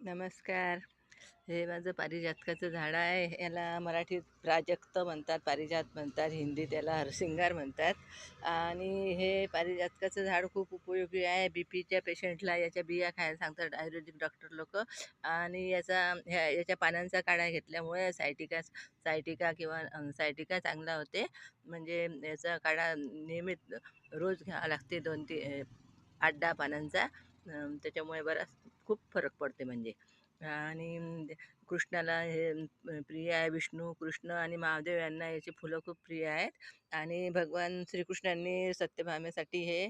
नमस्कार. हे माझं पारिजातकाचं झाड आहे. याला मराठीत प्राजक्त म्हणतात, पारिजात म्हणतात, हिंदीत याला हरसिंगार म्हणतात. आणि हे पारिजातकाचं झाड खूप उपयोगी आहे. बीपीच्या पेशंटला याच्या बिया खायला सांगतात आयुर्वेदिक डॉक्टर लोक. आणि याच्या पानांचा काढा घेतल्यामुळे सायटिका किंवा सायटिका चांगला होते. म्हणजे याचा काढा नियमित रोज घ्यावा लागते, 8-10 पानांचा. त्याच्यामुळे बराच खूप फरक पडते म्हणजे. आणि कृष्णाला हे प्रिय आहे. विष्णू, कृष्ण आणि महादेव यांना याची फुलं खूप प्रिय आहेत. आणि भगवान श्रीकृष्णांनी सत्यभामेसाठी हे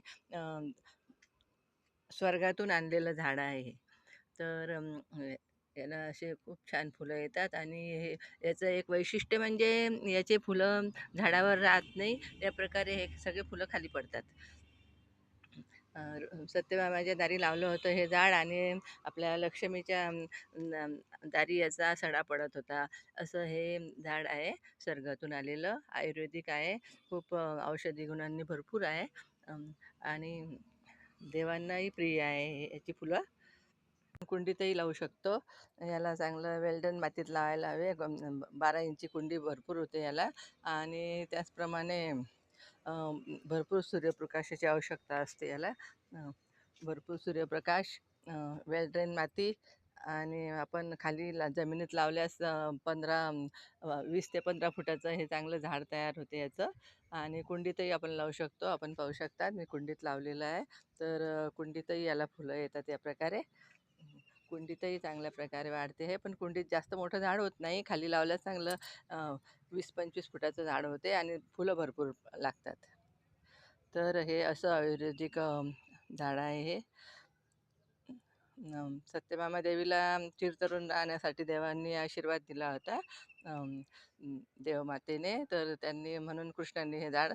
स्वर्गातून आणलेलं झाड आहे हे. तर याला असे खूप छान फुलं येतात. आणि याचं एक वैशिष्ट्य म्हणजे याचे फुलं झाडावर राहत नाही. त्या प्रकारे हे सगळे फुलं खाली पडतात. सत्यभामाच्या दारी लावलं होतं हे झाड, आणि आपल्या लक्ष्मीच्या दारी याचा सडा पडत होता. असं हे झाड आहे, स्वर्गातून आलेलं, आयुर्वेदिक आहे, खूप औषधी गुणांनी भरपूर आहे. आणि देवांनाही प्रिय आहे याची फुलं. कुंडीतही लावू शकतो. याला चांगलं वेल्डन मातीत लावायला हवे. 12 इंची कुंडी भरपूर होते याला. आणि त्याचप्रमाणे भरपूर सूर्यप्रकाशाची आवश्यकता असते याला. भरपूर सूर्यप्रकाश, वेल ड्रेन माती. आणि आपण खाली जमिनीत लावल्यास 20 ते 15 फुटाचं हे चांगलं झाड तयार होते याचं. आणि कुंडीतही आपण लावू शकतो. आपण पाहू शकतात, मी कुंडीत लावलेलं आहे. तर कुंडीतही याला फुलं येतात या प्रकारे. कुंडीतही चांगल्या प्रकारे वाढते हे. पण कुंडीत जास्त मोठं झाड होत नाही. खाली लावल्यास चांगलं 20-25 फुटाचं झाड होते आणि फुलं भरपूर लागतात. तर हे असं आयुर्वेदिक झाड आहे हे. सत्यभामा देवीला चिरतरुण राहण्यासाठी देवांनी आशीर्वाद दिला होता देवमातेने. तर त्यांनी, म्हणून कृष्णांनी हे झाड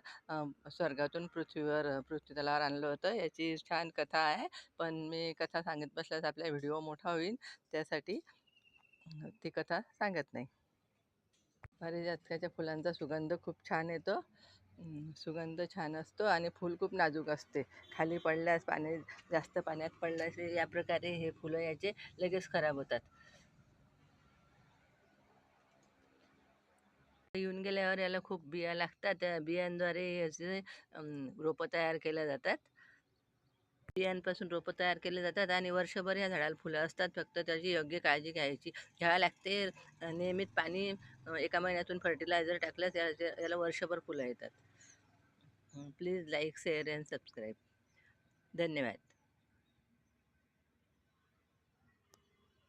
स्वर्गातून पृथ्वीतलावर आणलं होतं. याची छान कथा आहे, पण मी कथा सांगत बसल्यास आपला व्हिडिओ मोठा होईल, त्यासाठी ती कथा सांगत नाही. पारिजातकाच्या फुलांचा सुगंध खूप छान येतो. सुगंध छान असतो आणि फूल खूप नाजूक असते. खाली पडल्यास, जास्त पाण्यात पडल्यास या प्रकारे हे फुलं याचे लगेच खराब होतात. येऊन गेल्यावर याला खूप बिया लागतात. त्या बियांद्वारे याचे रोपं तयार केल्या जातात. बियांपासून रोपं तयार केले जातात आणि वर्षभर या झाडाला फुलं असतात. फक्त त्याची योग्य काळजी घ्यावी लागते. नियमित पाणी, 1 महिन्यातून फर्टिलायझर टाकल्यास याला वर्षभर फुलं येतात. Please like, share and subscribe. धन्यवाद.